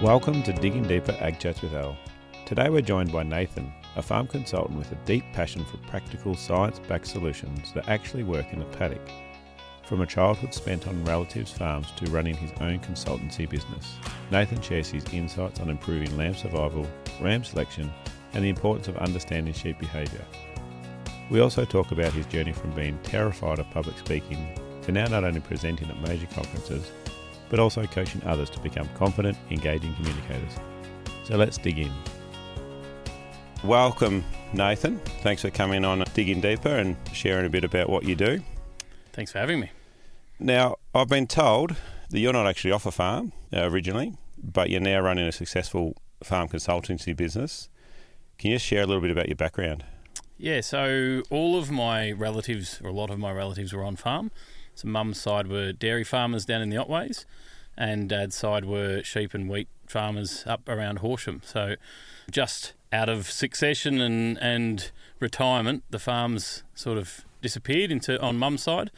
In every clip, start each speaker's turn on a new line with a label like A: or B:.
A: Welcome to Digging Deeper Ag Chats with Al. Today we're joined by Nathan, a farm consultant with a deep passion for practical science-backed solutions that actually work in a paddock. From a childhood spent on relatives' farms to running his own consultancy business, Nathan shares his insights on improving lamb survival, ram selection, and the importance of understanding sheep behaviour. We also talk about his journey from being terrified of public speaking to now not only presenting at major conferences, but also coaching others to become confident, engaging communicators. So let's dig in. Welcome, Nathan. Thanks for coming on Digging Deeper and sharing a bit about what you do.
B: Thanks for having me.
A: Now, I've been told that you're not actually off a farm originally, but you're now running a successful farm consultancy business. Can you just share a little bit about your background?
B: Yeah, so all of my relatives, or a lot of my relatives, were on farm. So mum's side were dairy farmers down in the Otways, and dad's side were sheep and wheat farmers up around Horsham. So just out of succession and retirement, the farms sort of disappeared on mum's side,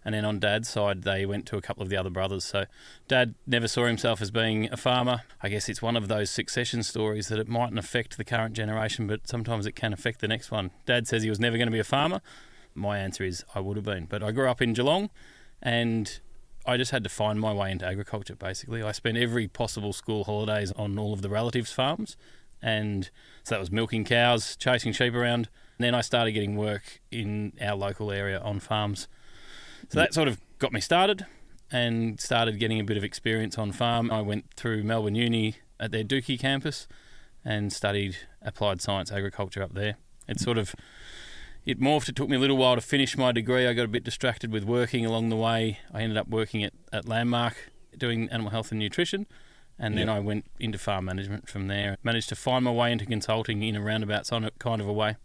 B: and then on dad's side they went to a couple of the other brothers. So dad never saw himself as being a farmer. I guess it's one of those succession stories that it mightn't affect the current generation, but sometimes it can affect the next one. Dad says he was never going to be a farmer. My answer is I would have been. But I grew up in Geelong and I just had to find my way into agriculture, basically. I spent every possible school holidays on all of the relatives' farms, and so that was milking cows, chasing sheep around. And then I started getting work in our local area on farms. So that sort of got me started and started getting a bit of experience on farm. I went through Melbourne Uni at their Dookie campus and studied applied science agriculture up there. It morphed. It took me a little while to finish my degree. I got a bit distracted with working along the way. I ended up working at Landmark doing animal health and nutrition, and then I went into farm management from there. Managed to find my way into consulting in a roundabout kind of a way.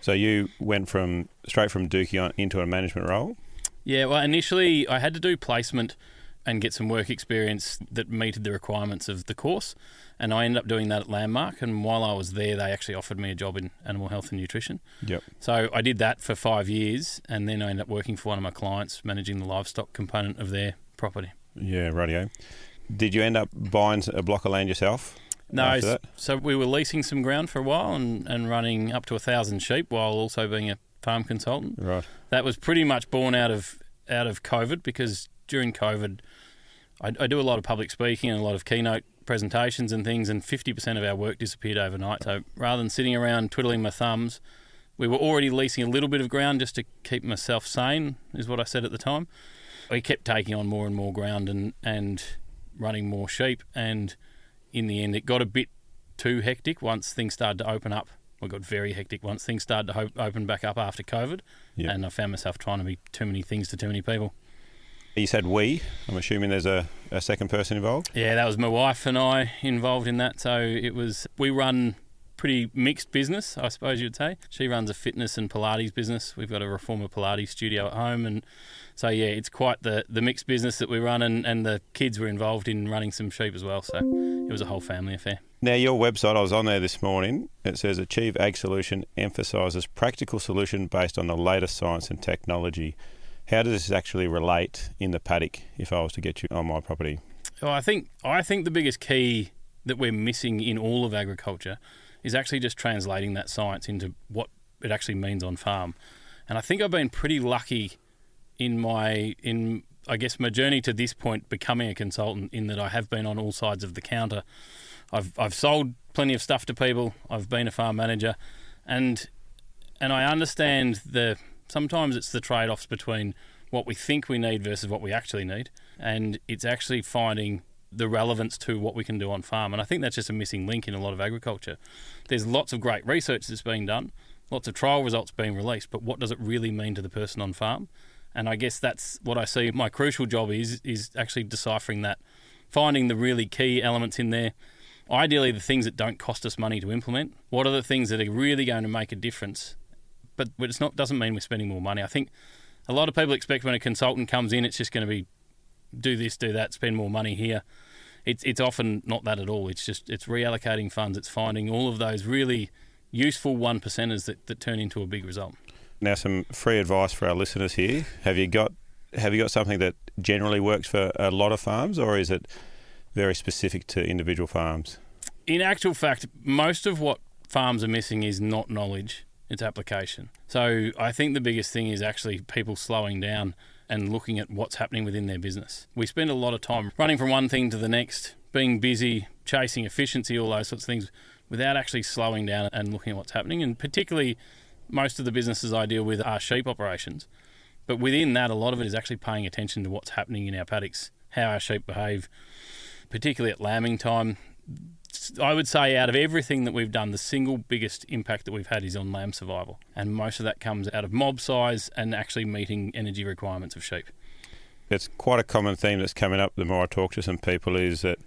A: So you went straight from Dookie into a management role?
B: Yeah, well, initially I had to do placement and get some work experience that meted the requirements of the course, and I ended up doing that at Landmark, and while I was there they actually offered me a job in animal health and nutrition.
A: Yep.
B: So I did that for 5 years, and then I ended up working for one of my clients managing the livestock component of their property.
A: Yeah, rightio. Did you end up buying a block of land yourself?
B: No, so we were leasing some ground for a while and running up to 1,000 sheep while also being a farm consultant.
A: Right.
B: That was pretty much born out of COVID, because during COVID I do a lot of public speaking and a lot of keynote presentations and things, and 50% of our work disappeared overnight. So rather than sitting around twiddling my thumbs, we were already leasing a little bit of ground just to keep myself sane, is what I said at the time. We kept taking on more and more ground and running more sheep, and in the end it got a bit too hectic once things started to open up. It got very hectic once things started to open back up after COVID, and I found myself trying to be too many things to too many people.
A: You said we. I'm assuming there's a second person involved?
B: Yeah, that was my wife and I involved in that. So we run pretty mixed business, I suppose you'd say. She runs a fitness and Pilates business. We've got a reformer Pilates studio at home, and so yeah, it's quite the mixed business that we run, and the kids were involved in running some sheep as well. So it was a whole family affair. Now,
A: your website, I was on there this morning. It says Achieve Ag Solution emphasises practical solution based on the latest science and technology. How does this actually relate in the paddock if I was to get you on my property?
B: Well, I think the biggest key that we're missing in all of agriculture is actually just translating that science into what it actually means on farm. And I think I've been pretty lucky in my journey to this point, becoming a consultant, in that I have been on all sides of the counter. I've sold plenty of stuff to people. I've been a farm manager, and I understand sometimes it's the trade-offs between what we think we need versus what we actually need, and it's actually finding the relevance to what we can do on farm. And I think that's just a missing link in a lot of agriculture. There's lots of great research that's being done, lots of trial results being released, but what does it really mean to the person on farm? And I guess that's what I see my crucial job is actually deciphering that, finding the really key elements in there. Ideally, the things that don't cost us money to implement. What are the things that are really going to make a difference? But doesn't mean we're spending more money. I think a lot of people expect when a consultant comes in, it's just going to be do this, do that, spend more money here. It's often not that at all. It's reallocating funds. It's finding all of those really useful 1%ers that turn into a big result.
A: Now, some free advice for our listeners here. Have you got something that generally works for a lot of farms, or is it very specific to individual farms?
B: In actual fact, most of what farms are missing is not knowledge, it's application. So I think the biggest thing is actually people slowing down and looking at what's happening within their business. We spend a lot of time running from one thing to the next, being busy, chasing efficiency, all those sorts of things, without actually slowing down and looking at what's happening. And particularly, most of the businesses I deal with are sheep operations. But within that, a lot of it is actually paying attention to what's happening in our paddocks, how our sheep behave, particularly at lambing time. I would say out of everything that we've done, the single biggest impact that we've had is on lamb survival. And most of that comes out of mob size and actually meeting energy requirements of sheep.
A: It's quite a common theme that's coming up the more I talk to some people, is that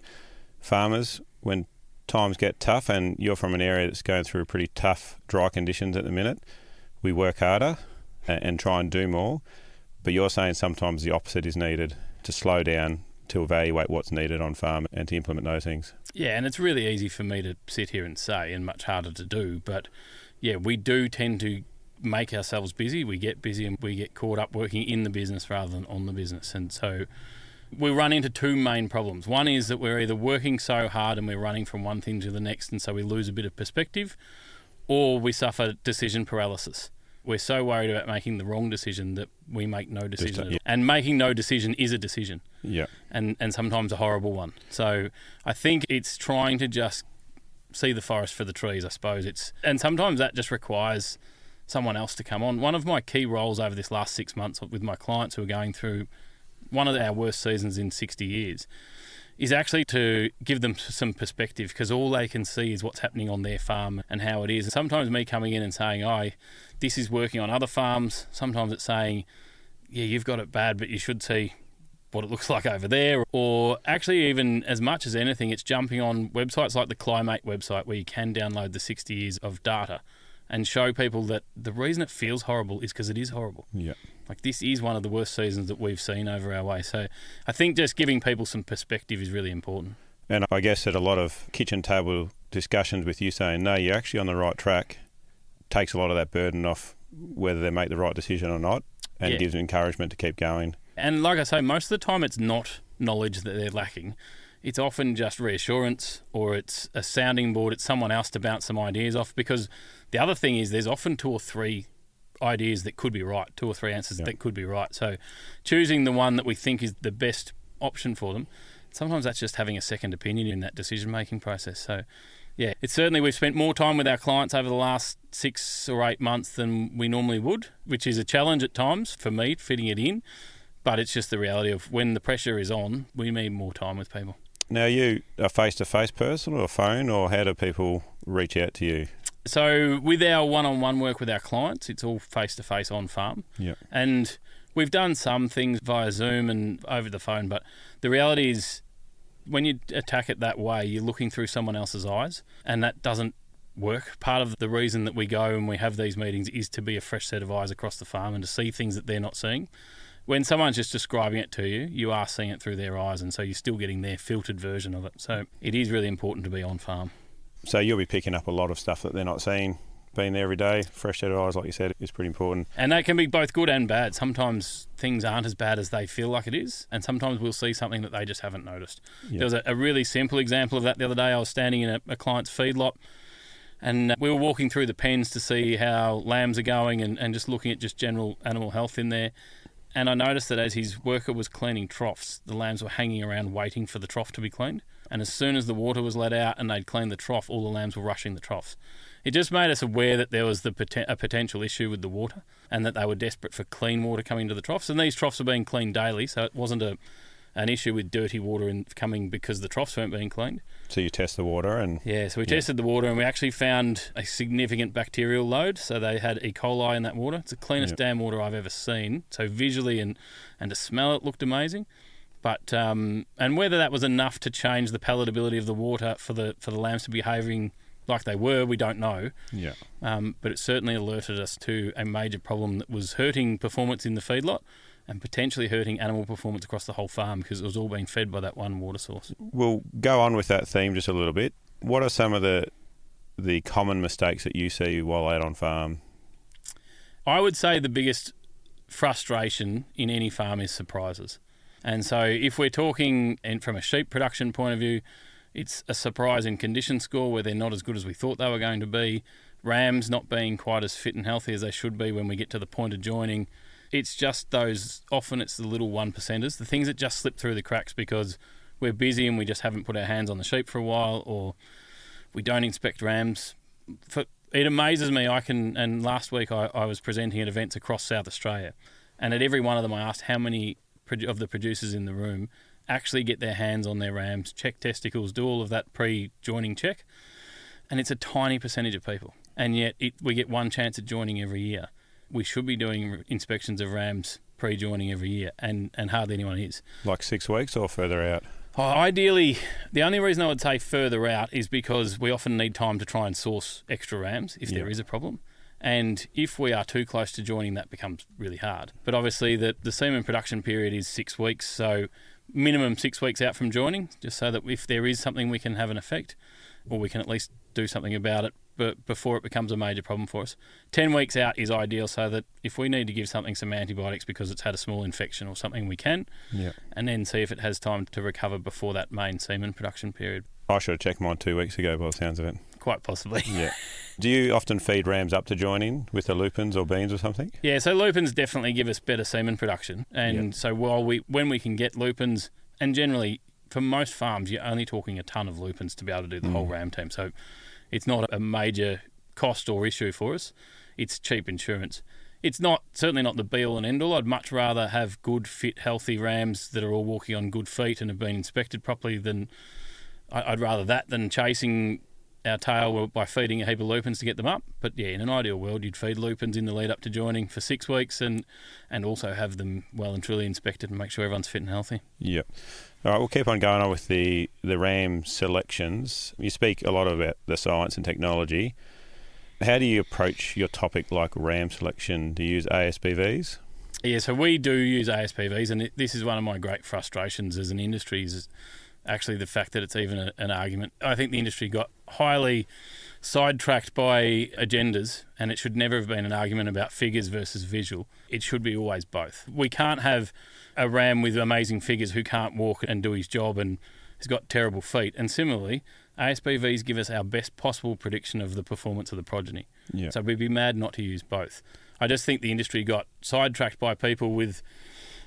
A: farmers, when times get tough, and you're from an area that's going through pretty tough dry conditions at the minute, we work harder and try and do more. But you're saying sometimes the opposite is needed, to slow down, to evaluate what's needed on farm and to implement those things.
B: Yeah, and it's really easy for me to sit here and say, and much harder to do. But yeah, we do tend to make ourselves busy. We get busy and we get caught up working in the business rather than on the business. And so we run into two main problems. One is that we're either working so hard and we're running from one thing to the next, and so we lose a bit of perspective, or we suffer decision paralysis. We're so worried about making the wrong decision that we make no decision at all. And making no decision is a decision.
A: Yeah.
B: And sometimes a horrible one. So I think it's trying to just see the forest for the trees, I suppose. And sometimes that just requires someone else to come on. One of my key roles over this last 6 months with my clients who are going through one of our worst seasons in 60 years is actually to give them some perspective, because all they can see is what's happening on their farm and how it is. And sometimes me coming in and saying, this is working on other farms. Sometimes it's saying, yeah, you've got it bad, but you should see what it looks like over there. Or actually, even as much as anything, it's jumping on websites like the Climate website, where you can download the 60 years of data and show people that the reason it feels horrible is because it is horrible.
A: Yeah.
B: Like, this is one of the worst seasons that we've seen over our way. So I think just giving people some perspective is really important.
A: And I guess that a lot of kitchen table discussions with you saying, no, you're actually on the right track, takes a lot of that burden off whether they make the right decision or not, and gives them encouragement to keep going. And
B: like I say, most of the time it's not knowledge that they're lacking. It's often just reassurance, or it's a sounding board. It's someone else to bounce some ideas off, because the other thing is there's often 2 or 3 ideas that could be right, 2 or 3 answers that could be right. So choosing the one that we think is the best option for them, sometimes that's just having a second opinion in that decision-making process. So yeah, it's certainly, we've spent more time with our clients over the last 6 or 8 months than we normally would, which is a challenge at times for me, fitting it in. But it's just the reality of when the pressure is on, we need more time with people.
A: Now, are you a face-to-face person or a phone, or how do people reach out to you?
B: So with our one-on-one work with our clients, it's all face-to-face on farm.
A: Yeah.
B: And we've done some things via Zoom and over the phone, but the reality is when you attack it that way, you're looking through someone else's eyes, and that doesn't work. Part of the reason that we go and we have these meetings is to be a fresh set of eyes across the farm and to see things that they're not seeing. When someone's just describing it to you, you are seeing it through their eyes, and so you're still getting their filtered version of it. So it is really important to be on farm. So you'll be picking up a lot of stuff that they're not seeing. Being there every day, fresh set of eyes, like you said, is pretty important. And that can be both good and bad. Sometimes things aren't as bad as they feel like it is, and sometimes we'll see something that they just haven't noticed. Yep. There was a really simple example of that the other day. I was standing in a client's feedlot, and we were walking through the pens to see how lambs are going and just looking at just general animal health in there. And I noticed that as his worker was cleaning troughs, the lambs were hanging around waiting for the trough to be cleaned. And as soon as the water was let out and they'd cleaned the trough, all the lambs were rushing the troughs. It just made us aware that there was a potential issue with the water, and that they were desperate for clean water coming to the troughs. And these troughs are being cleaned daily, so it wasn't an issue with dirty water coming because the troughs weren't being cleaned. So you test the water and... Yeah, so we tested the water, and we actually found a significant bacterial load. So they had E. coli in that water. It's the cleanest dam water I've ever seen. So visually and to smell it looked amazing. But and whether that was enough to change the palatability of the water for the lambs to be behaving like they were, we don't know. Yeah. But it certainly alerted us to a major problem that was hurting performance in the feedlot and potentially hurting animal performance across the whole farm, because it was all being fed by that one water source. We'll go on with that theme just a little bit. What are some of the common mistakes that you see while out on farm? I would say the biggest frustration in any farm is surprises. And so if we're talking and from a sheep production point of view, it's a surprise in condition score where they're not as good as we thought they were going to be. Rams not being quite as fit and healthy as they should be when we get to the point of joining. It's just those, often it's the little 1%ers, the things that just slip through the cracks because we're busy and we just haven't put our hands on the sheep for a while, or we don't inspect rams. It amazes me, and last week I was presenting at events across South Australia, and at every one of them I asked how many of the producers in the room actually get their hands on their rams, check testicles, do all of that pre-joining check, and it's a tiny percentage of people. And yet we get one chance at joining every year. We should be doing inspections of rams pre-joining every year, and hardly anyone is.
A: Like 6 weeks or further out?
B: Ideally, the only reason I would say further out is because we often need time to try and source extra rams if there is a problem. And if we are too close to joining, that becomes really hard. But obviously the semen production period is 6 weeks, so minimum 6 weeks out from joining, just so that if there is something we can have an effect, or we can at least do something about it but before it becomes a major problem for us. 10 weeks out is ideal, so that if we need to give something some antibiotics because it's had a small infection or something, we can, and then see if it has time to recover before that main semen production period.
A: I should have checked mine 2 weeks ago by the sounds of it.
B: Quite possibly.
A: Yeah. Do you often feed rams up to joining with the lupins or beans or something?
B: Yeah, so lupins definitely give us better semen production. And so when we can get lupins, and generally for most farms you're only talking a ton of lupins to be able to do the whole ram team. So it's not a major cost or issue for us. It's cheap insurance. It's certainly not the be-all and end-all. I'd much rather have good, fit, healthy rams that are all walking on good feet and have been inspected properly I'd rather that than chasing our tail by feeding a heap of lupins to get them up. But yeah, in an ideal world, you'd feed lupins in the lead up to joining for 6 weeks and also have them well and truly inspected and make sure everyone's fit and healthy.
A: Yep. All right, we'll keep on going on with the ram selections. You speak a lot about the science and technology. How do you approach your topic like ram selection? Do you use ASPVs?
B: Yeah, so we do use ASPVs, and this is one of my great frustrations as an industry is actually the fact that it's even an argument. I think the industry got highly sidetracked by agendas, and it should never have been an argument about figures versus visual. It should be always both. We can't have a ram with amazing figures who can't walk and do his job and has got terrible feet. And similarly, ASPVs give us our best possible prediction of the performance of the progeny. Yeah. So we'd be mad not to use both. I just think the industry got sidetracked by people with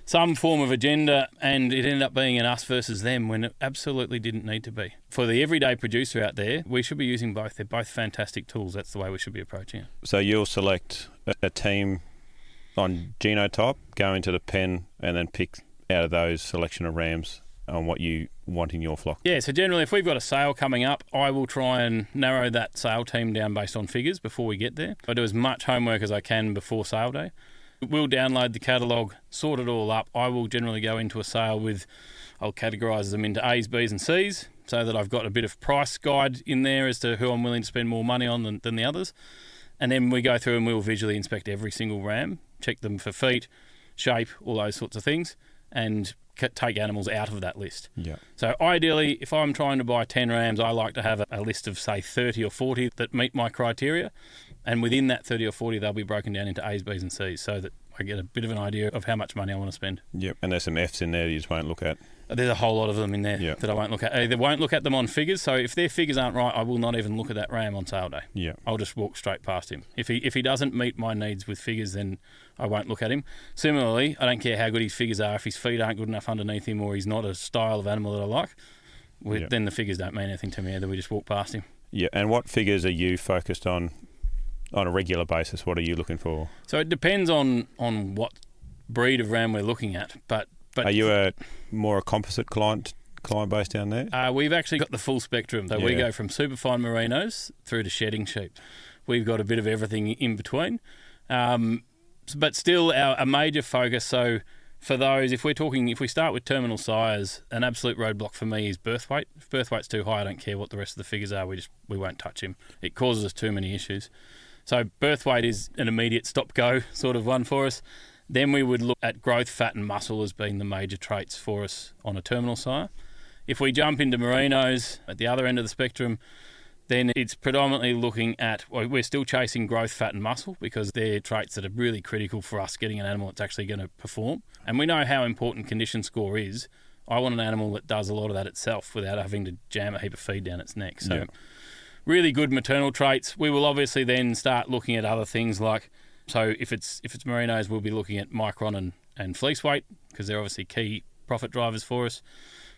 B: some form of agenda, and it ended up being an us versus them when it absolutely didn't need to be. For the everyday producer out there, we should be using both. They're both fantastic tools. That's the way we should be approaching it.
A: So you'll select a team on genotype, go into the pen, and then pick out of those selection of rams on what you want in your flock? Yeah,
B: so generally if we've got a sale coming up, I will try and narrow that sale team down based on figures before we get there. I do as much homework as I can before sale day. We'll download the catalogue, sort it all up. I will generally go into a sale with, I'll categorise them into A's, B's and C's so that I've got a bit of price guide in there as to who I'm willing to spend more money on than the others. And then we go through and we'll visually inspect every single ram, check them for feet, shape, all those sorts of things, and take animals out of that list.
A: Yeah.
B: So ideally, if I'm trying to buy 10 rams, I like to have a list of, say, 30 or 40 that meet my criteria. And within that 30 or 40, they'll be broken down into A's, B's and C's so that I get a bit of an idea of how much money I want to spend.
A: Yep, and there's some F's in there you just won't look at.
B: There's a whole lot of them in there that I won't look at. I either won't look at them on figures, so if their figures aren't right, I will not even look at that ram on sale day.
A: Yeah.
B: I'll just walk straight past him. If he doesn't meet my needs with figures, then I won't look at him. Similarly, I don't care how good his figures are. If his feet aren't good enough underneath him or he's not a style of animal that I like, then the figures don't mean anything to me either. We just walk past him.
A: Yeah, and what figures are you focused on a regular basis? What are you looking for?
B: So it depends on what breed of ram we're looking at, but
A: are you a composite client base down there?
B: We've actually got the full spectrum. So we go from superfine merinos through to shedding sheep. We've got a bit of everything in between, but still a major focus. So for those, if we start with terminal sires, an absolute roadblock for me is birth weight. If birth weight's too high, I don't care what the rest of the figures are. We won't touch him. It causes us too many issues. So birth weight is an immediate stop-go sort of one for us. Then we would look at growth, fat and muscle as being the major traits for us on a terminal sire. If we jump into merinos at the other end of the spectrum, then it's predominantly looking at, well, we're still chasing growth, fat and muscle because they're traits that are really critical for us getting an animal that's actually going to perform. And we know how important condition score is. I want an animal that does a lot of that itself without having to jam a heap of feed down its neck. So really good maternal traits. We will obviously then start looking at other things like, so if it's merinos, we'll be looking at micron and fleece weight because they're obviously key profit drivers for us.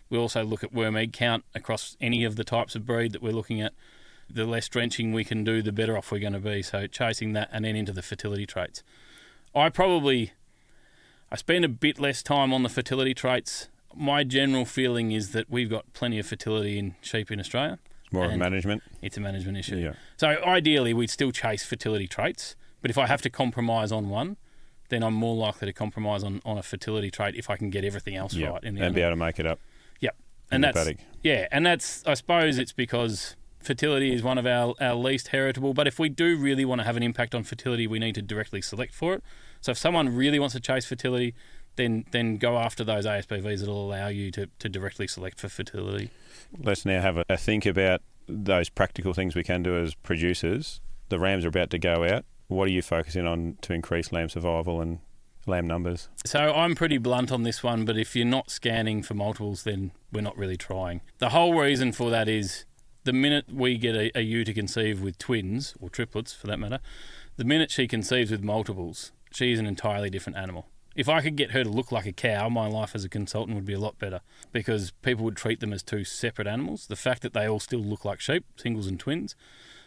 B: We also look at worm egg count across any of the types of breed that we're looking at. The less drenching we can do, the better off we're going to be. So chasing that and then into the fertility traits. I spend a bit less time on the fertility traits. My general feeling is that we've got plenty of fertility in sheep in Australia.
A: It's more of management.
B: It's a management issue.
A: Yeah.
B: So ideally, we'd still chase fertility traits. But if I have to compromise on one, then I'm more likely to compromise on a fertility trait if I can get everything else right in the
A: and be able to make it up.
B: Yep. And that's I suppose it's because fertility is one of our least heritable. But if we do really want to have an impact on fertility, we need to directly select for it. So if someone really wants to chase fertility, then go after those ASPVs that will allow you to directly select for fertility.
A: Let's now have a think about those practical things we can do as producers. The rams are about to go out. What are you focusing on to increase lamb survival and lamb numbers? So
B: I'm pretty blunt on this one, but if you're not scanning for multiples, then we're not really trying. The whole reason for that is the minute we get a ewe to conceive with twins, or triplets for that matter, the minute she conceives with multiples, she's an entirely different animal. If I could get her to look like a cow, my life as a consultant would be a lot better because people would treat them as two separate animals. The fact that they all still look like sheep, singles and twins,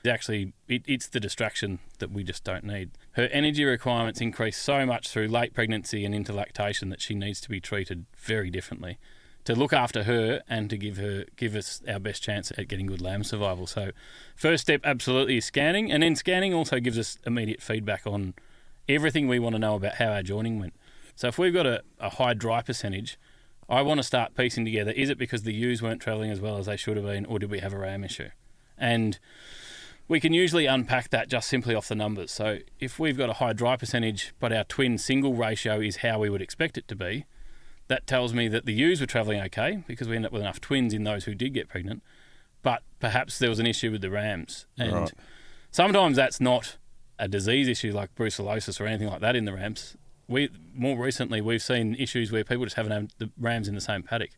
B: actually, it's the distraction that we just don't need. Her energy requirements increase so much through late pregnancy and into lactation that she needs to be treated very differently to look after her and to give us our best chance at getting good lamb survival. So first step absolutely is scanning, and then scanning also gives us immediate feedback on everything we want to know about how our joining went. So if we've got a high dry percentage, I want to start piecing together, is it because the ewes weren't travelling as well as they should have been, or did we have a ram issue? And we can usually unpack that just simply off the numbers. So if we've got a high dry percentage, but our twin single ratio is how we would expect it to be, that tells me that the ewes were travelling okay because we end up with enough twins in those who did get pregnant, but perhaps there was an issue with the rams. And sometimes that's not a disease issue like brucellosis or anything like that in the rams. More recently, we've seen issues where people just haven't had the rams in the same paddock,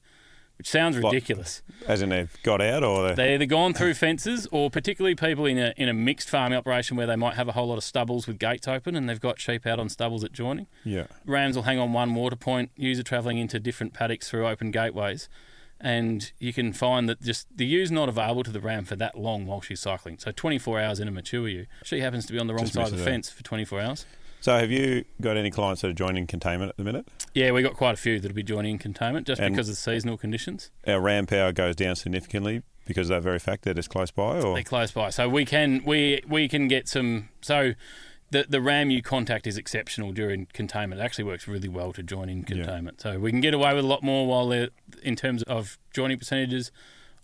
B: which sounds ridiculous.
A: As in they've got out, or
B: they're either gone through fences, or particularly people in a mixed farming operation where they might have a whole lot of stubbles with gates open and they've got sheep out on stubbles at joining.
A: Yeah,
B: rams will hang on one water point. Ewes are travelling into different paddocks through open gateways, and you can find that just the ewe's not available to the ram for that long while she's cycling. So 24 hours in a mature ewe, she happens to be on the wrong side of the fence for 24 hours.
A: So have you got any clients that are joining containment at the minute?
B: Yeah, we got quite a few that'll be joining containment just because of seasonal conditions.
A: Our ram power goes down significantly because of that very fact that it's close by, or
B: they're close by. So we can get some. So the ram ewe contact is exceptional during containment. It actually works really well to join in containment. Yeah. So we can get away with a lot more while they're in terms of joining percentages.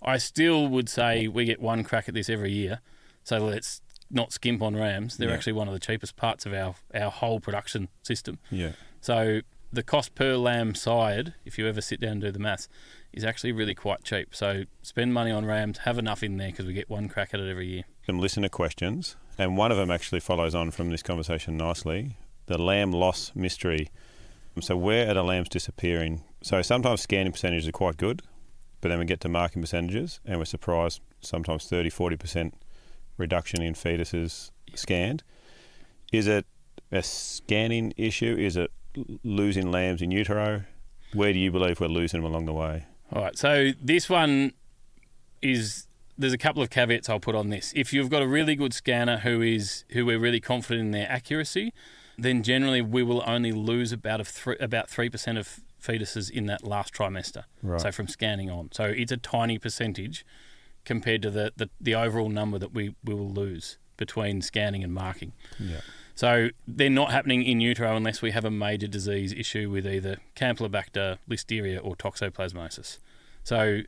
B: I still would say we get one crack at this every year. So let's not skimp on rams. They're actually one of the cheapest parts of our whole production system.
A: Yeah.
B: So the cost per lamb side, if you ever sit down and do the maths, is actually really quite cheap. So spend money on rams, have enough in there because we get one crack at it every year. Some
A: listener questions, and one of them actually follows on from this conversation nicely. The lamb loss mystery. So where are the lambs disappearing? So sometimes scanning percentages are quite good, but then we get to marking percentages and we're surprised sometimes 30-40% reduction in fetuses scanned. Is it a scanning issue? Is it losing lambs in utero? Where do you believe we're losing them along the way?
B: All right, so this one is, there's a couple of caveats I'll put on this. If you've got a really good scanner who we're really confident in their accuracy, then generally we will only lose about 3% of fetuses in that last trimester. Right. So from scanning on. So it's a tiny percentage compared to the overall number that we will lose between scanning and marking.
A: Yeah.
B: So they're not happening in utero unless we have a major disease issue with either Campylobacter, Listeria or toxoplasmosis. So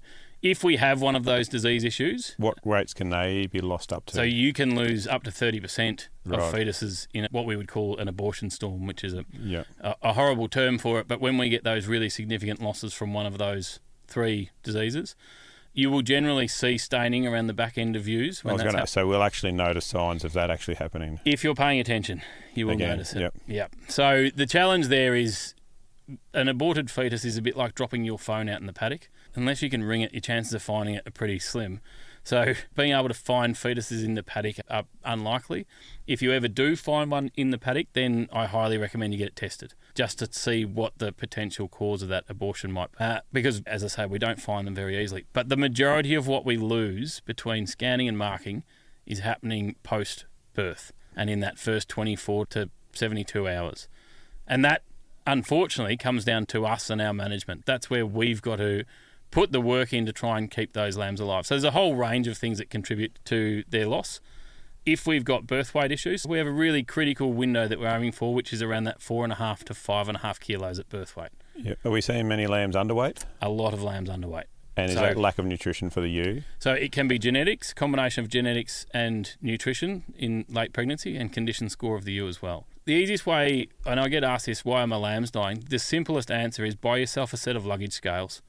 B: if we have one of those disease issues...
A: What rates can they be lost up to?
B: So you can lose up to 30% of fetuses in what we would call an abortion storm, which is a horrible term for it. But when we get those really significant losses from one of those three diseases, You will generally see staining around the back end of ewes.
A: So we'll actually notice signs of that actually happening.
B: If you're paying attention, you will notice it.
A: Yep.
B: So the challenge there is an aborted fetus is a bit like dropping your phone out in the paddock. Unless you can ring it, your chances of finding it are pretty slim. So being able to find fetuses in the paddock are unlikely. If you ever do find one in the paddock, then I highly recommend you get it tested just to see what the potential cause of that abortion might be. Because, as I say, we don't find them very easily. But the majority of what we lose between scanning and marking is happening post-birth and in that first 24 to 72 hours. And that, unfortunately, comes down to us and our management. That's where we've got to put the work in to try and keep those lambs alive. So there's a whole range of things that contribute to their loss. If we've got birth weight issues, we have a really critical window that we're aiming for, which is around that 4.5 to 5.5 kilos at birth weight.
A: Yeah. Are we seeing many lambs underweight?
B: A lot of lambs underweight.
A: And is that lack of nutrition for the ewe?
B: So it can be genetics, combination of genetics and nutrition in late pregnancy, and condition score of the ewe as well. The easiest way, and I get asked this, why are my lambs dying? The simplest answer is buy yourself a set of luggage scales.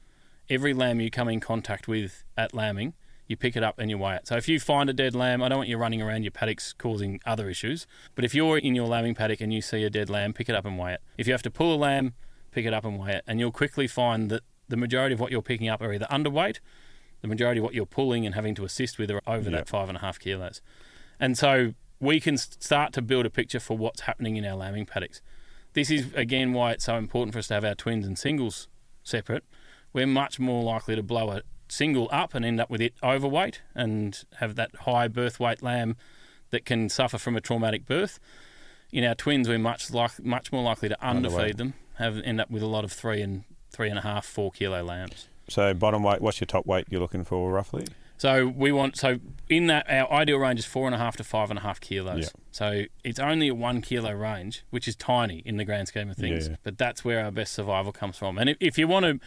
B: Every lamb you come in contact with at lambing, you pick it up and you weigh it. So if you find a dead lamb, I don't want you running around your paddocks causing other issues, but if you're in your lambing paddock and you see a dead lamb, pick it up and weigh it. If you have to pull a lamb, pick it up and weigh it, and you'll quickly find that the majority of what you're picking up are either underweight, the majority of what you're pulling and having to assist with are over that 5.5 kilos. And so we can start to build a picture for what's happening in our lambing paddocks. This is, again, why it's so important for us to have our twins and singles separate. We're much more likely to blow a single up and end up with it overweight and have that high birth weight lamb that can suffer from a traumatic birth. In our twins, we're much more likely to underfeed them, end up with a lot of 3.5, 4 kilo lambs.
A: So bottom weight, what's your top weight you're looking for roughly?
B: So in that, our ideal range is 4.5 to 5.5 kilos.
A: Yeah.
B: So it's only a 1 kilo range, which is tiny in the grand scheme of things.
A: Yeah.
B: But that's where our best survival comes from. And if you want to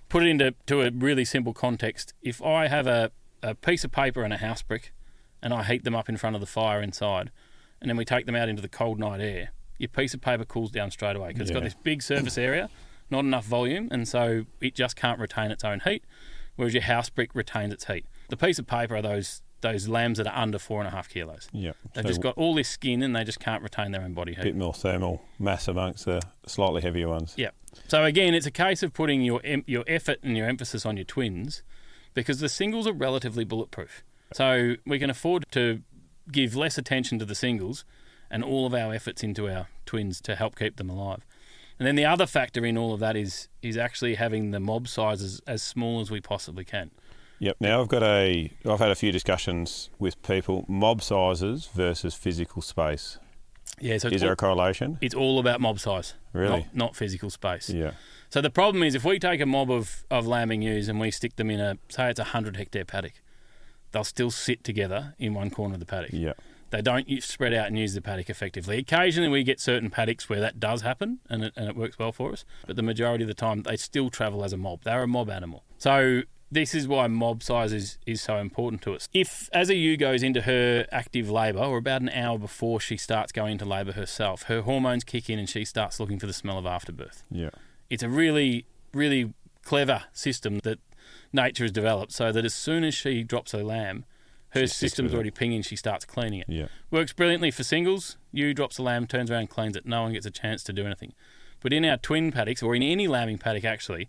B: put it into a really simple context, if I have a piece of paper and a house brick and I heat them up in front of the fire inside, and then we take them out into the cold night air, your piece of paper cools down straight away because it's got this big surface area, not enough volume, and so it just can't retain its own heat, whereas your house brick retains its heat. The piece of paper are those lambs that are under 4.5 kilos.
A: Yeah.
B: They've just got all this skin and they just can't retain their own body heat.
A: A bit more thermal mass amongst the slightly heavier ones.
B: Yeah. So again, it's a case of putting your effort and your emphasis on your twins because the singles are relatively bulletproof. So we can afford to give less attention to the singles and all of our efforts into our twins to help keep them alive. And then the other factor in all of that is actually having the mob sizes as small as we possibly can.
A: Yep. Now I've had a few discussions with people, mob sizes versus physical space.
B: Yeah. So
A: is there a correlation?
B: It's all about mob size.
A: Really?
B: Not physical space.
A: Yeah.
B: So the problem is if we take a mob of lambing ewes and we stick them in say it's a 100 hectare paddock, they'll still sit together in one corner of the paddock.
A: Yeah.
B: They don't spread out and use the paddock effectively. Occasionally we get certain paddocks where that does happen and it works well for us, but the majority of the time they still travel as a mob. They're a mob animal. So this is why mob size is so important to us. If, as a ewe goes into her active labour, or about an hour before she starts going into labour herself, her hormones kick in and she starts looking for the smell of afterbirth.
A: Yeah.
B: It's a really, really clever system that nature has developed so that as soon as she drops her lamb, her system's already pinging, she starts cleaning it.
A: Yeah.
B: Works brilliantly for singles. Ewe drops the lamb, turns around and cleans it. No one gets a chance to do anything. But in our twin paddocks, or in any lambing paddock actually,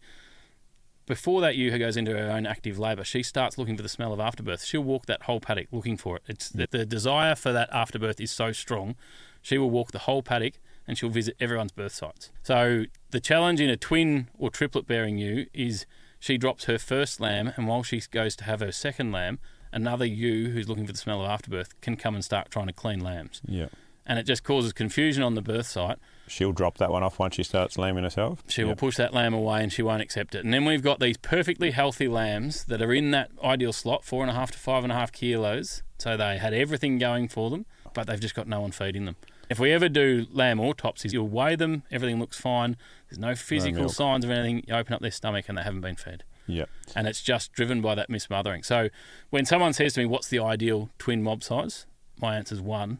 B: before that ewe goes into her own active labour, she starts looking for the smell of afterbirth. She'll walk that whole paddock looking for it. It's the desire for that afterbirth is so strong, she will walk the whole paddock and she'll visit everyone's birth sites. So the challenge in a twin or triplet bearing ewe is she drops her first lamb, and while she goes to have her second lamb, another ewe who's looking for the smell of afterbirth can come and start trying to clean lambs.
A: Yeah.
B: And it just causes confusion on the birth site.
A: She'll drop that one off once she starts lambing herself?
B: She will push that lamb away and she won't accept it. And then we've got these perfectly healthy lambs that are in that ideal slot, 4.5 to 5.5 kilos. So they had everything going for them, but they've just got no one feeding them. If we ever do lamb autopsies, you'll weigh them, everything looks fine, there's no physical signs of anything, you open up their stomach and they haven't been fed.
A: Yeah.
B: And it's just driven by that mismothering. So when someone says to me, what's the ideal twin mob size? My answer is 1.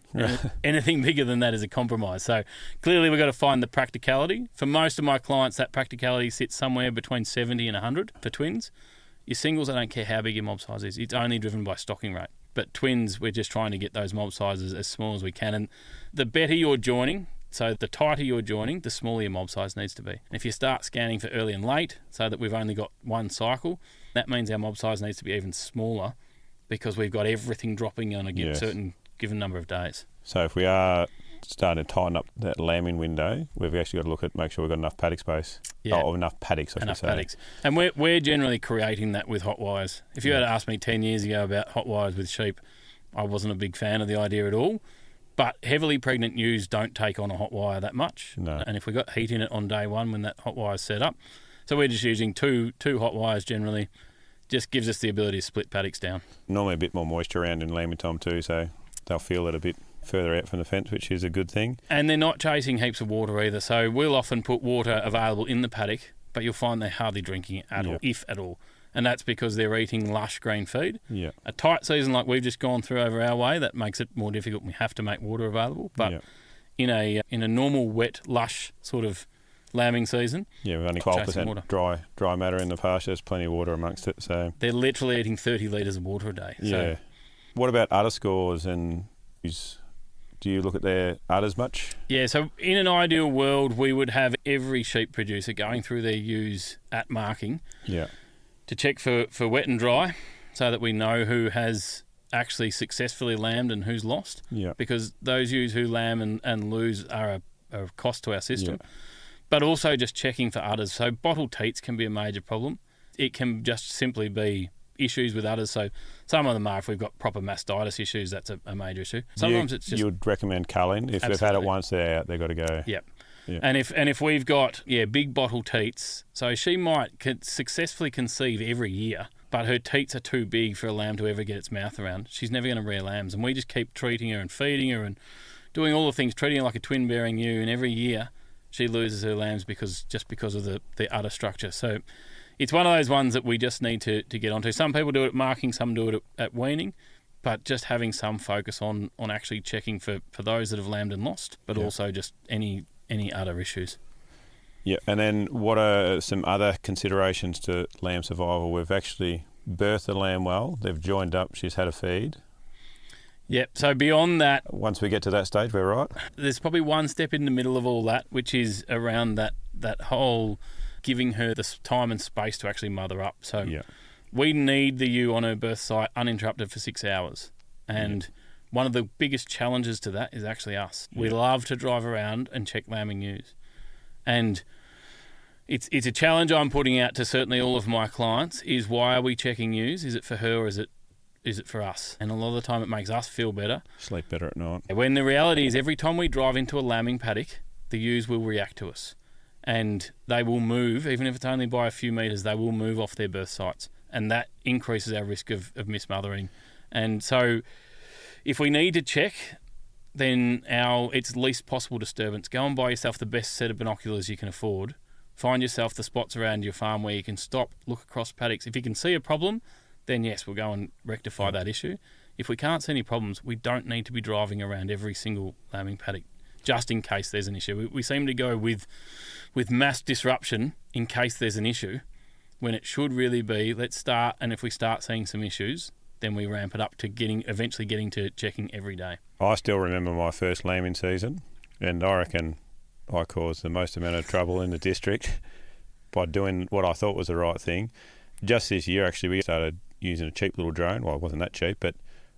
B: Anything bigger than that is a compromise. So clearly we've got to find the practicality. For most of my clients, that practicality sits somewhere between 70 and 100 for twins. Your singles, I don't care how big your mob size is. It's only driven by stocking rate. But twins, we're just trying to get those mob sizes as small as we can. And the better you're joining, so the tighter you're joining, the smaller your mob size needs to be. And if you start scanning for early and late, so that we've only got one cycle, that means our mob size needs to be even smaller because we've got everything dropping on a certain given number of days.
A: So if we are starting to tighten up that lambing window, we've actually got to look at make sure we've got enough paddock space. Or enough paddocks, I should say.
B: Paddocks. And we're generally creating that with hot wires. If you had asked me 10 years ago about hot wires with sheep, I wasn't a big fan of the idea at all. But heavily pregnant ewes don't take on a hot wire that much.
A: No.
B: And if we got heat in it on day one when that hot wire's set up, so we're just using two hot wires generally, just gives us the ability to split paddocks down.
A: Normally a bit more moisture around in lambing time too, so they'll feel it a bit further out from the fence, which is a good thing. And
B: they're not chasing heaps of water either, so we'll often put water available in the paddock, but you'll find they're hardly drinking it at all, if at all. And that's because they're eating lush green feed.
A: Yeah.
B: A tight season like we've just gone through over our way, that makes it more difficult. We have to make water available. But in a normal, wet, lush sort of lambing season,
A: we've only 12% dry matter in the pasture. There's plenty of water amongst it. So
B: they're literally eating 30 litres of water a day. So.
A: What about udder scores and do you look at their udders much? Yeah,
B: so in an ideal world, we would have every sheep producer going through their ewes at marking to check for wet and dry so that we know who has actually successfully lambed and who's lost.
A: Yeah.
B: Because those ewes who lamb and lose are a cost to our system. Yeah. But also just checking for udders. So bottle teats can be a major problem. It can just simply be issues with udders. So some of them are, if we've got proper mastitis issues, that's a major issue. Sometimes it's just...
A: You would recommend culling. If they've had it once, they're out, they've got to go.
B: Yep. Yeah. And if we've got big bottle teats, so she might successfully conceive every year, but her teats are too big for a lamb to ever get its mouth around. She's never going to rear lambs, and we just keep treating her and feeding her and doing all the things, treating her like a twin-bearing ewe, and every year she loses her lambs because of the udder structure. So it's one of those ones that we just need to get onto. Some people do it at marking, some do it at weaning, but just having some focus on actually checking for those that have lambed and lost, but also just any udder issues.
A: Yeah, and then what are some other considerations to lamb survival? We've actually birthed the lamb well. They've joined up. She's had a feed.
B: Yep, so beyond that...
A: Once we get to that stage, we're right.
B: There's probably one step in the middle of all that, which is around that whole giving her the time and space to actually mother up. So we need the ewe on her birth site uninterrupted for 6 hours. And one of the biggest challenges to that is actually us. We love to drive around and check lambing ewes. And it's a challenge I'm putting out to certainly all of my clients is, why are we checking ewes? Is it for her or is it for us? And a lot of the time it makes us feel better.
A: Sleep better at night.
B: When the reality is, every time we drive into a lambing paddock, the ewes will react to us. And they will move, even if it's only by a few metres, they will move off their birth sites. And that increases our risk of mismothering. And so if we need to check, then it's least possible disturbance. Go and buy yourself the best set of binoculars you can afford. Find yourself the spots around your farm where you can stop, look across paddocks. If you can see a problem, then yes, we'll go and rectify that issue. If we can't see any problems, we don't need to be driving around every single lambing paddock just in case there's an issue. We seem to go with mass disruption in case there's an issue, when it should really be, let's start, and if we start seeing some issues, then we ramp it up to eventually getting to checking every day.
A: I still remember my first lambing season, and I reckon I caused the most amount of trouble in the district by doing what I thought was the right thing. Just this year, actually, we started using a cheap little drone. Well, it wasn't that cheap, but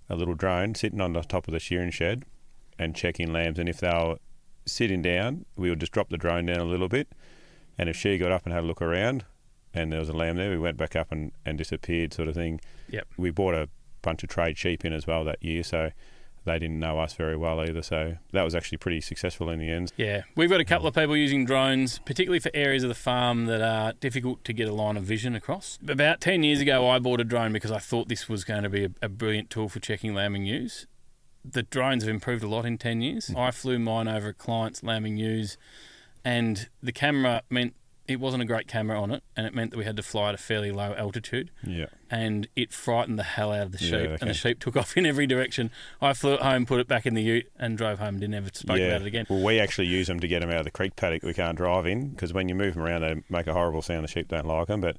A: a little drone sitting on the top of the shearing shed and checking lambs. And if they were sitting down, we would just drop the drone down a little bit. And if she got up and had a look around and there was a lamb there, we went back up and disappeared, sort of thing.
B: Yep.
A: We bought a bunch of trade sheep in as well that year, so they didn't know us very well either. So that was actually pretty successful in the end.
B: Yeah, we've got a couple of people using drones, particularly for areas of the farm that are difficult to get a line of vision across. About 10 years ago, I bought a drone because I thought this was going to be a brilliant tool for checking lambing ewes. The drones have improved a lot in 10 years. I flew mine over a client's lambing ewes, and the camera meant it wasn't a great camera on it, and it meant that we had to fly at a fairly low altitude.
A: Yeah.
B: And it frightened the hell out of the sheep, and the sheep took off in every direction. I flew it home, put it back in the ute, and drove home. Didn't ever spoke about it again.
A: Well, we actually use them to get them out of the creek paddock we can't drive in, because when you move them around, they make a horrible sound. The sheep don't like them, but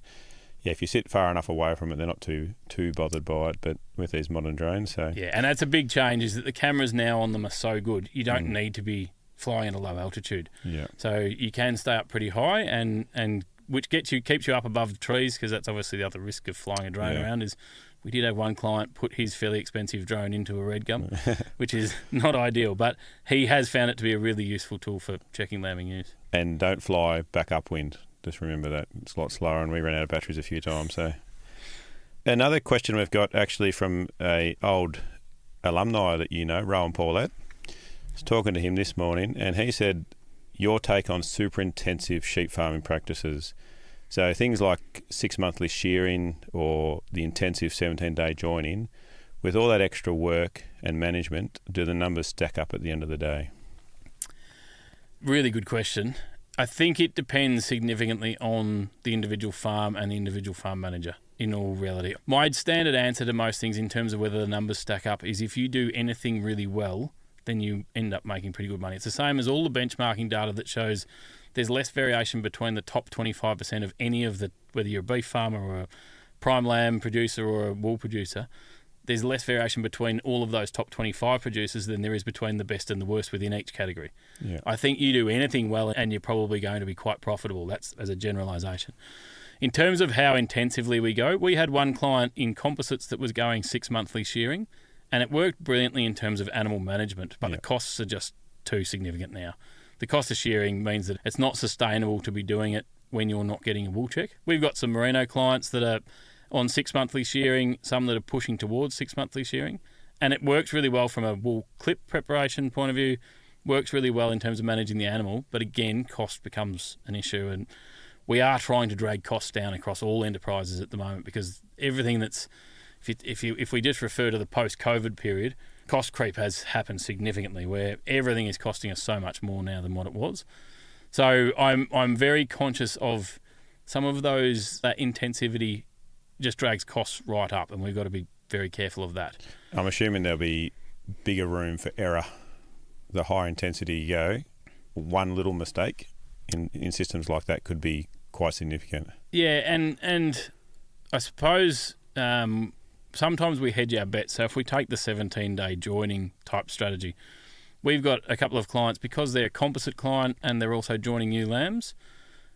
A: if you sit far enough away from it, they're not too bothered by it. But with these modern drones, so
B: yeah, and that's a big change. Is that the cameras now on them are so good, you don't need to be flying at a low altitude.
A: Yeah.
B: So you can stay up pretty high, and which keeps you up above the trees, because that's obviously the other risk of flying a drone around. Is we did have one client put his fairly expensive drone into a red gum, which is not ideal, but he has found it to be a really useful tool for checking lambing ewes.
A: And don't fly back upwind. Just remember that it's a lot slower, and we ran out of batteries a few times. So, another question we've got actually from a old alumni that you know, Rowan Paulette. I was talking to him this morning, and he said your take on super intensive sheep farming practices. So things like 6 monthly shearing or the intensive 17-day joining, with all that extra work and management, do the numbers stack up at the end of the day?
B: Really good question. I think it depends significantly on the individual farm and the individual farm manager, in all reality. My standard answer to most things in terms of whether the numbers stack up is if you do anything really well, then you end up making pretty good money. It's the same as all the benchmarking data that shows there's less variation between the top 25% of any of the, whether you're a beef farmer or a prime lamb producer or a wool producer, there's less variation between all of those top 25 producers than there is between the best and the worst within each category.
A: Yeah.
B: I think you do anything well and you're probably going to be quite profitable. That's as a generalisation. In terms of how intensively we go, we had one client in composites that was going 6 monthly shearing, and it worked brilliantly in terms of animal management, but the costs are just too significant now. The cost of shearing means that it's not sustainable to be doing it when you're not getting a wool check. We've got some merino clients that are on 6 monthly shearing, some that are pushing towards 6 monthly shearing, and it works really well from a wool clip preparation point of view, works really well in terms of managing the animal, but again, cost becomes an issue, and we are trying to drag costs down across all enterprises at the moment, because everything that's, if we just refer to the post-COVID period, cost creep has happened significantly, where everything is costing us so much more now than what it was. So I'm very conscious of some of those, that intensivity just drags costs right up, and we've got to be very careful of that.
A: I'm assuming there'll be bigger room for error. The higher intensity you go, one little mistake in systems like that could be quite significant. Yeah,
B: and I suppose sometimes we hedge our bets. So if we take the 17-day joining type strategy, we've got a couple of clients, because they're a composite client and they're also joining ewe lambs.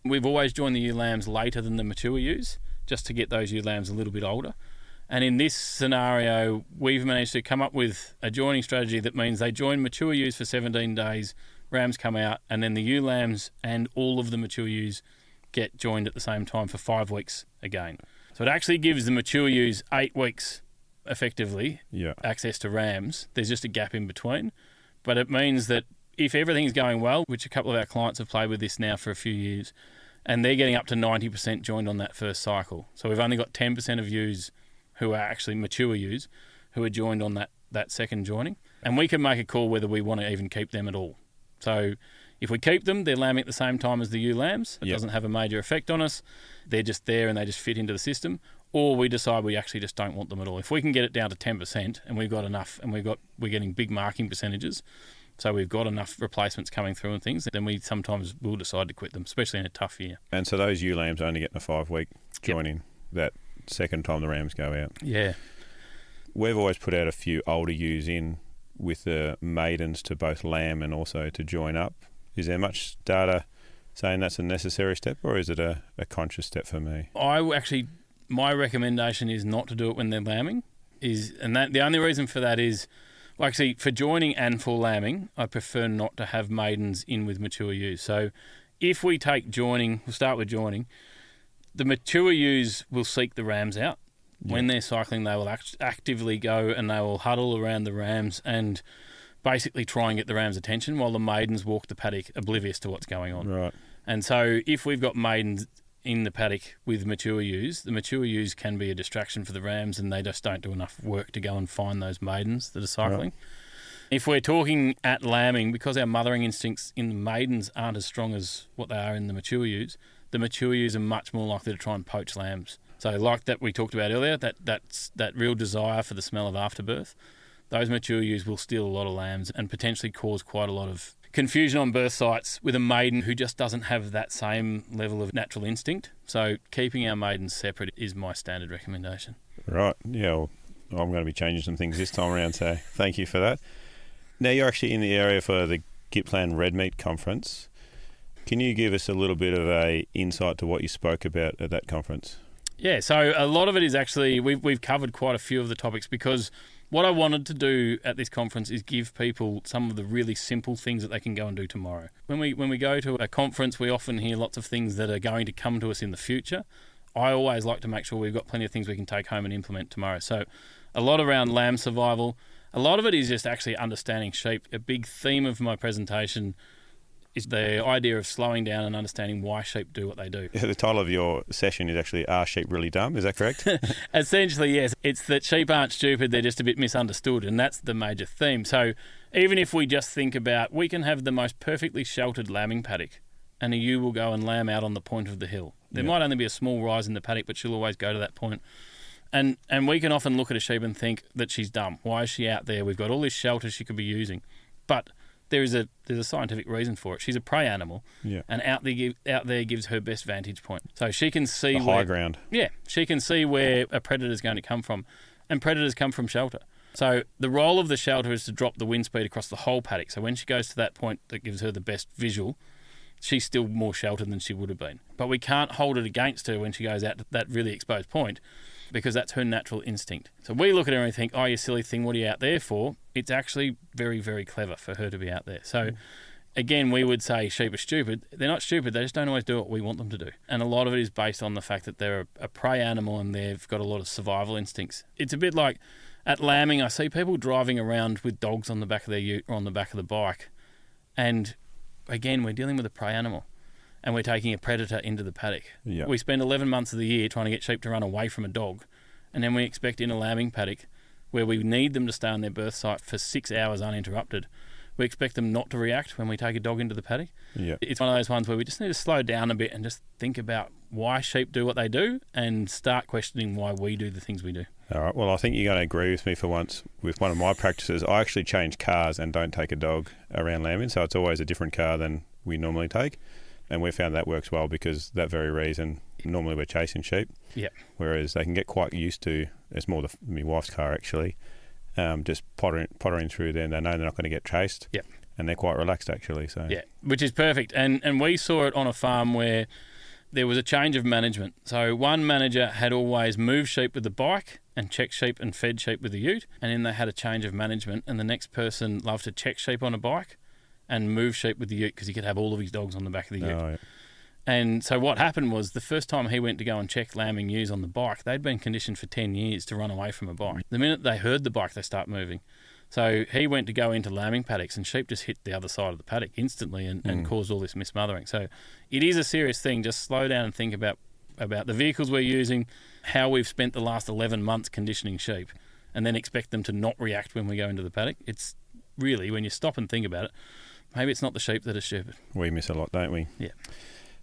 B: We've always joined the ewe lambs later than the mature ewes, just to get those ewe lambs a little bit older. And in this scenario, we've managed to come up with a joining strategy that means they join mature ewes for 17 days, rams come out, and then the ewe lambs and all of the mature ewes get joined at the same time for 5 weeks again. So it actually gives the mature ewes 8 weeks, effectively, access to rams. There's just a gap in between. But it means that if everything's going well, which a couple of our clients have played with this now for a few years, and they're getting up to 90% joined on that first cycle. So we've only got 10% of ewes who are actually mature ewes who are joined on that second joining. And we can make a call whether we want to even keep them at all. So if we keep them, they're lambing at the same time as the ewe lambs. It doesn't have a major effect on us. They're just there and they just fit into the system. Or we decide we actually just don't want them at all. If we can get it down to 10% and we've got enough, and we're getting big marking percentages, so we've got enough replacements coming through and things, then we sometimes will decide to quit them, especially in a tough year.
A: And so those ewe lambs only getting a 5-week joining that second time the rams go out.
B: Yeah.
A: We've always put out a few older ewes in with the maidens to both lamb and also to join up. Is there much data saying that's a necessary step, or is it a conscious step for me? My recommendation is not to do it when they're lambing. The only reason for that is, well, actually, for joining and for lambing, I prefer not to have maidens in with mature ewes. So if we take joining, we'll start with joining, the mature ewes will seek the rams out. Yeah. When they're cycling, they will actively go and they will huddle around the rams and basically try and get the rams' attention, while the maidens walk the paddock oblivious to what's going on. Right.
B: And so if we've got maidens in the paddock with mature ewes, the mature ewes can be a distraction for the rams, and they just don't do enough work to go and find those maidens that are cycling. Right. If we're talking at lambing, because our mothering instincts in the maidens aren't as strong as what they are in the mature ewes are much more likely to try and poach lambs. So like that we talked about earlier, that real desire for the smell of afterbirth, those mature ewes will steal a lot of lambs and potentially cause quite a lot of confusion on birth sites with a maiden who just doesn't have that same level of natural instinct. So keeping our maidens separate is my standard recommendation.
A: Right. Yeah, well, I'm going to be changing some things this time around, so thank you for that. Now you're actually in the area for the Gippsland Red Meat Conference. Can you give us a little bit of a insight to what you spoke about at that conference?
B: Yeah, so a lot of it is actually, we've covered quite a few of the topics, because what I wanted to do at this conference is give people some of the really simple things that they can go and do tomorrow. When we go to a conference, we often hear lots of things that are going to come to us in the future. I always like to make sure we've got plenty of things we can take home and implement tomorrow. So a lot around lamb survival. A lot of it is just actually understanding sheep. A big theme of my presentation is the idea of slowing down and understanding why sheep do what they do.
A: The title of your session is actually Are Sheep Really Dumb? Is that correct?
B: Essentially, yes. It's that sheep aren't stupid, they're just a bit misunderstood, and that's the major theme. So even if we just think about, we can have the most perfectly sheltered lambing paddock, and a ewe will go and lamb out on the point of the hill. There might only be a small rise in the paddock, but she'll always go to that point. And we can often look at a sheep and think that she's dumb. Why is she out there? We've got all this shelter she could be using. But there's a scientific reason for it. She's a prey animal, and out there gives her best vantage point. So she can see
A: the high ground.
B: Yeah, she can see where a predator is going to come from, and predators come from shelter. So the role of the shelter is to drop the wind speed across the whole paddock. So when she goes to that point that gives her the best visual, she's still more sheltered than she would have been. But we can't hold it against her when she goes out to that really exposed point, because that's her natural instinct. So we look at her and think, oh, you silly thing, what are you out there for? It's actually very, very clever for her to be out there. So again, we would say sheep are stupid. They're not stupid, they just don't always do what we want them to do. And a lot of it is based on the fact that they're a prey animal and they've got a lot of survival instincts. It's a bit like at lambing, I see people driving around with dogs on the back of their ute or on the back of the bike. And again, we're dealing with a prey animal, and we're taking a predator into the paddock.
A: Yep.
B: We spend 11 months of the year trying to get sheep to run away from a dog, and then we expect in a lambing paddock, where we need them to stay on their birth site for 6 hours uninterrupted, we expect them not to react when we take a dog into the paddock.
A: Yep.
B: It's one of those ones where we just need to slow down a bit and just think about why sheep do what they do and start questioning why we do the things we do.
A: All right. Well, I think you're going to agree with me for once with one of my practices. I actually change cars and don't take a dog around lambing, so it's always a different car than we normally take. And we found that works well because that very reason, normally we're chasing sheep.
B: Yeah.
A: Whereas they can get quite used to, it's more my wife's car actually, just pottering through there, and they know they're not going to get chased.
B: Yep.
A: And they're quite relaxed actually. So
B: yeah, which is perfect. And we saw it on a farm where there was a change of management. So one manager had always moved sheep with the bike and checked sheep and fed sheep with the ute, and then they had a change of management, and the next person loved to check sheep on a bike and move sheep with the ute because he could have all of his dogs on the back of the ute.
A: Oh, yeah.
B: And so what happened was the first time he went to go and check lambing ewes on the bike, they'd been conditioned for 10 years to run away from a bike. The minute they heard the bike, they start moving. So he went to go into lambing paddocks, and sheep just hit the other side of the paddock instantly and caused all this mismothering. So it is a serious thing. Just slow down and think about the vehicles we're using, how we've spent the last 11 months conditioning sheep, and then expect them to not react when we go into the paddock. It's really, when you stop and think about it, maybe it's not the sheep that are stupid.
A: We miss a lot, don't we?
B: Yeah.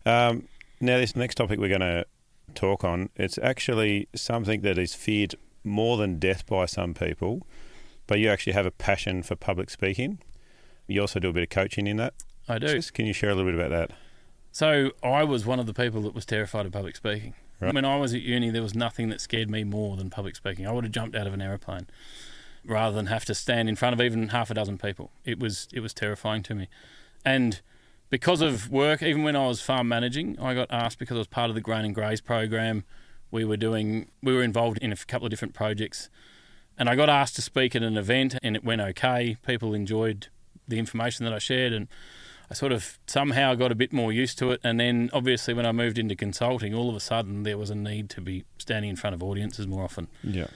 A: Now, this next topic we're going to talk on, it's actually something that is feared more than death by some people, but you actually have a passion for public speaking. You also do a bit of coaching in that.
B: I do.
A: Can you share a little bit about that?
B: So I was one of the people that was terrified of public speaking.
A: Right.
B: When I was at uni, there was nothing that scared me more than public speaking. I would have jumped out of an aeroplane rather than have to stand in front of even half a dozen people. It was terrifying to me. And because of work, even when I was farm managing, I got asked, because I was part of the Grain and Graze program, we were involved in a couple of different projects, and I got asked to speak at an event, and it went okay. People enjoyed the information that I shared, and I sort of somehow got a bit more used to it. And then obviously when I moved into consulting, all of a sudden there was a need to be standing in front of audiences more often.
A: Yeah.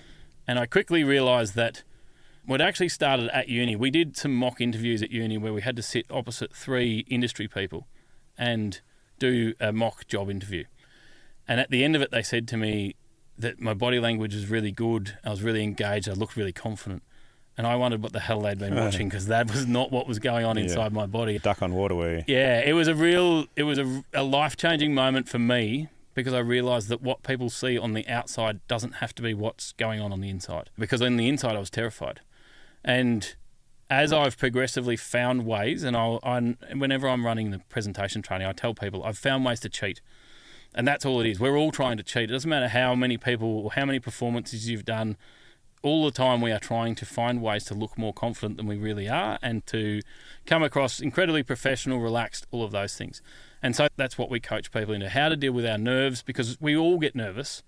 B: And I quickly realised that what actually started at uni, we did some mock interviews at uni where we had to sit opposite 3 industry people and do a mock job interview. And at the end of it, they said to me that my body language was really good. I was really engaged. I looked really confident. And I wondered what the hell they'd been watching, because that was not what was going on inside my body.
A: Duck on water, were you?
B: Yeah, it was a life-changing moment for me, because I realised that what people see on the outside doesn't have to be what's going on the inside. Because on the inside, I was terrified. And as I've progressively found ways, and whenever I'm running the presentation training, I tell people I've found ways to cheat. And that's all it is. We're all trying to cheat. It doesn't matter how many people or how many performances you've done. All the time we are trying to find ways to look more confident than we really are and to come across incredibly professional, relaxed, all of those things. And so that's what we coach people into, how to deal with our nerves, because we all get nervous.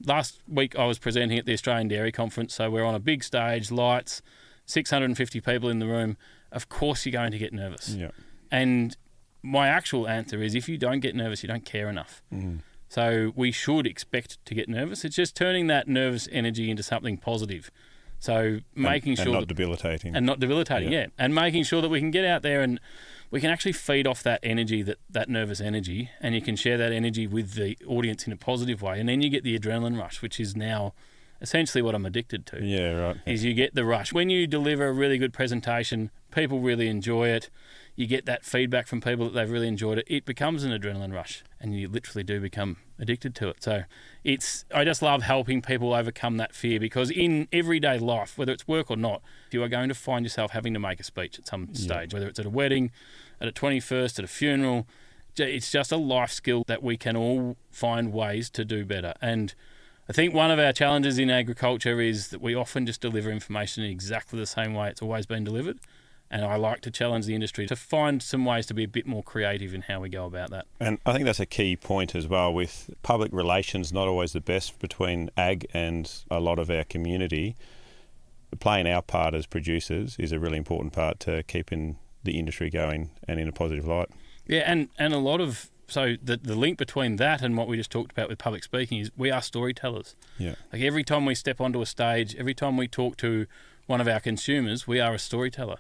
B: Last week I was presenting at the Australian Dairy Conference, so we're on a big stage, lights, 650 people in the room. Of course you're going to get nervous.
A: Yeah.
B: And my actual answer is if you don't get nervous, you don't care enough. So we should expect to get nervous. It's just turning that nervous energy into something positive. So making sure...
A: And not debilitating.
B: And not debilitating, yeah. And making sure that we can get out there and we can actually feed off that energy, that nervous energy, and you can share that energy with the audience in a positive way. And then you get the adrenaline rush, which is now essentially what I'm addicted to.
A: Yeah, right.
B: Is you get the rush. When you deliver a really good presentation, people really enjoy it. You get that feedback from people that they've really enjoyed it. It becomes an adrenaline rush, and you literally do become addicted to it. So I just love helping people overcome that fear, because in everyday life, whether it's work or not, you are going to find yourself having to make a speech at some stage, whether it's at a wedding, at a 21st, at a funeral. It's just a life skill that we can all find ways to do better. And I think one of our challenges in agriculture is that we often just deliver information in exactly the same way it's always been delivered. And I like to challenge the industry to find some ways to be a bit more creative in how we go about that.
A: And I think that's a key point as well, with public relations not always the best between ag and a lot of our community. Playing our part as producers is a really important part to keeping the industry going and in a positive light. Yeah,
B: and a lot of... So the link between that and what we just talked about with public speaking is we are storytellers.
A: Yeah.
B: Like every time we step onto a stage, every time we talk to one of our consumers, we are a storyteller.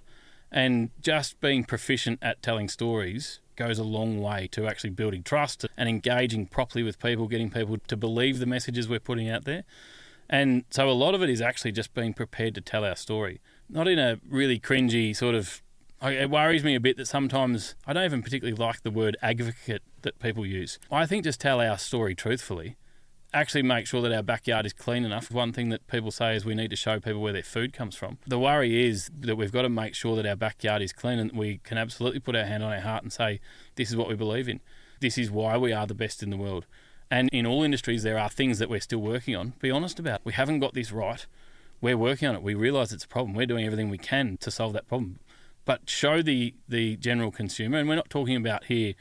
B: And just being proficient at telling stories goes a long way to actually building trust and engaging properly with people, getting people to believe the messages we're putting out there. And so a lot of it is actually just being prepared to tell our story, not in a really cringy sort of... It worries me a bit that sometimes I don't even particularly like the word advocate that people use. I think just tell our story truthfully. Actually make sure that our backyard is clean enough. One thing that people say is we need to show people where their food comes from. The worry is that we've got to make sure that our backyard is clean and we can absolutely put our hand on our heart and say, this is what we believe in. This is why we are the best in the world. And in all industries, there are things that we're still working on. Be honest about it. We haven't got this right. We're working on it. We realise it's a problem. We're doing everything we can to solve that problem. But show the general consumer, and we're not talking about here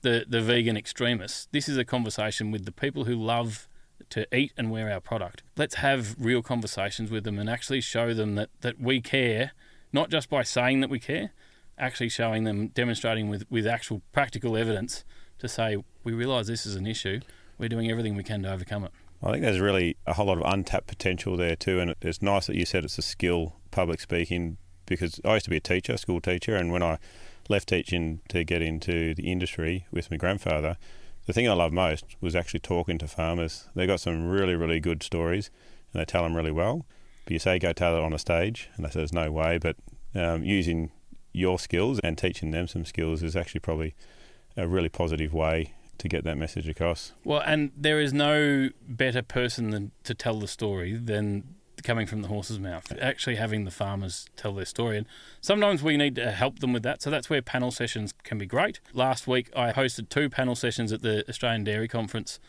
B: the vegan extremists. This is a conversation with the people who love to eat and wear our product. Let's have real conversations with them and actually show them that we care, not just by saying that we care, actually showing them, demonstrating with actual practical evidence to say, we realise this is an issue, we're doing everything we can to overcome it.
A: I think there's really a whole lot of untapped potential there too, and it's nice that you said it's a skill, public speaking, because I used to be a teacher, school teacher, and when I left teaching to get into the industry with my grandfather, the thing I loved most was actually talking to farmers. They got some really, really good stories and they tell them really well. But you say go tell it on a stage and they say there's no way, but using your skills and teaching them some skills is actually probably a really positive way to get that message across.
B: Well, and there is no better person to tell the story than coming from the horse's mouth, actually having the farmers tell their story. And sometimes we need to help them with that. So that's where panel sessions can be great. Last week, I hosted 2 panel sessions at the Australian Dairy Conference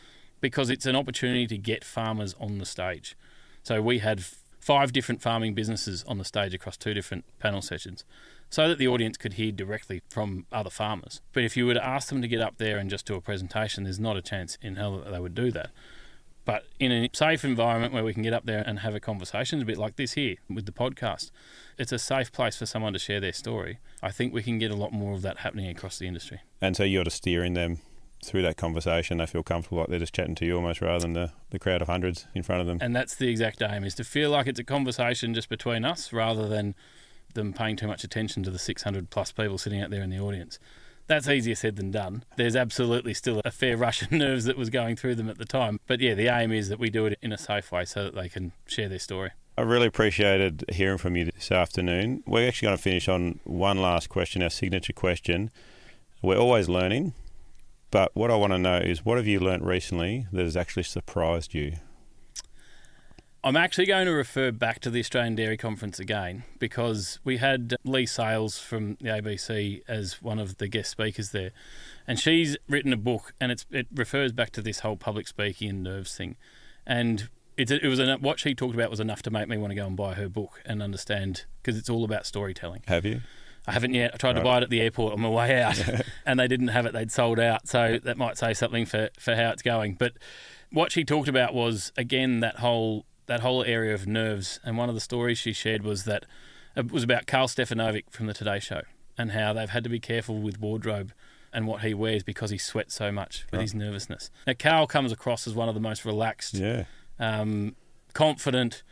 B: because it's an opportunity to get farmers on the stage. So we had 5 different farming businesses on the stage across 2 different panel sessions so that the audience could hear directly from other farmers. But if you were to ask them to get up there and just do a presentation, there's not a chance in hell that they would do that. But in a safe environment where we can get up there and have a conversation, a bit like this here with the podcast, it's a safe place for someone to share their story. I think we can get a lot more of that happening across the industry.
A: And so you're just steering them through that conversation. They feel comfortable, like they're just chatting to you almost, rather than the crowd of hundreds in front of them.
B: And that's the exact aim, is to feel like it's a conversation just between us rather than them paying too much attention to the 600 plus people sitting out there in the audience. That's easier said than done. There's absolutely still a fair rush of nerves that was going through them at the time. But yeah, the aim is that we do it in a safe way so that they can share their story.
A: I really appreciated hearing from you this afternoon. We're actually going to finish on one last question, our signature question. We're always learning, but what I want to know is, what have you learnt recently that has actually surprised you?
B: I'm actually going to refer back to the Australian Dairy Conference again because we had Lee Sales from the ABC as one of the guest speakers there. And she's written a book and it refers back to this whole public speaking and nerves thing. And what she talked about was enough to make me want to go and buy her book and understand, because it's all about storytelling.
A: Have you?
B: I haven't yet. I tried to buy it at the airport on my way out and they didn't have it. They'd sold out. So that might say something for how it's going. But what she talked about was, again, that whole area of nerves. And one of the stories she shared was that it was about Carl Stefanovic from the Today Show and how they've had to be careful with wardrobe and what he wears because he sweats so much with his nervousness. Now, Carl comes across as one of the most relaxed, confident,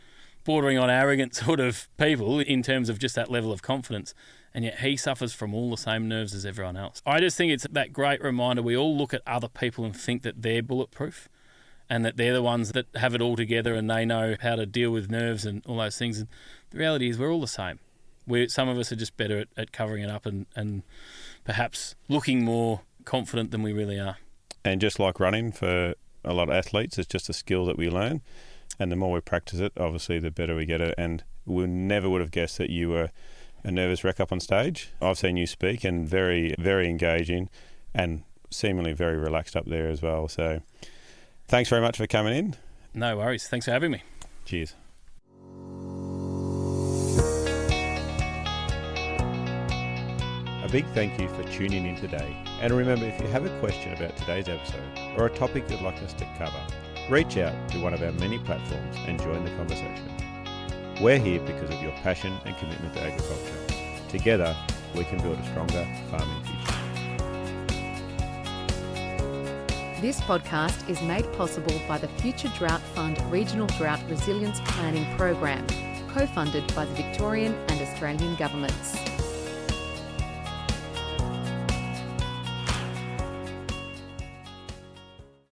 B: bordering on arrogant sort of people in terms of just that level of confidence. And yet he suffers from all the same nerves as everyone else. I just think it's that great reminder. We all look at other people and think that they're bulletproof and that they're the ones that have it all together and they know how to deal with nerves and all those things. And the reality is we're all the same. Some of us are just better at covering it up and perhaps looking more confident than we really are. And
A: just like running for a lot of athletes, it's just a skill that we learn. And the more we practice it, obviously, the better we get it. And we never would have guessed that you were a nervous wreck up on stage. I've seen you speak and very, very engaging and seemingly very relaxed up there as well. So thanks very much for coming in.
B: No worries. Thanks for having me.
A: Cheers. A big thank you for tuning in today. And remember, if you have a question about today's episode or a topic you'd like us to cover, reach out to one of our many platforms and join the conversation. We're here because of your passion and commitment to agriculture. Together, we can build a stronger farming future.
C: This podcast is made possible by the Future Drought Fund Regional Drought Resilience Planning Program, co-funded by the Victorian and Australian governments.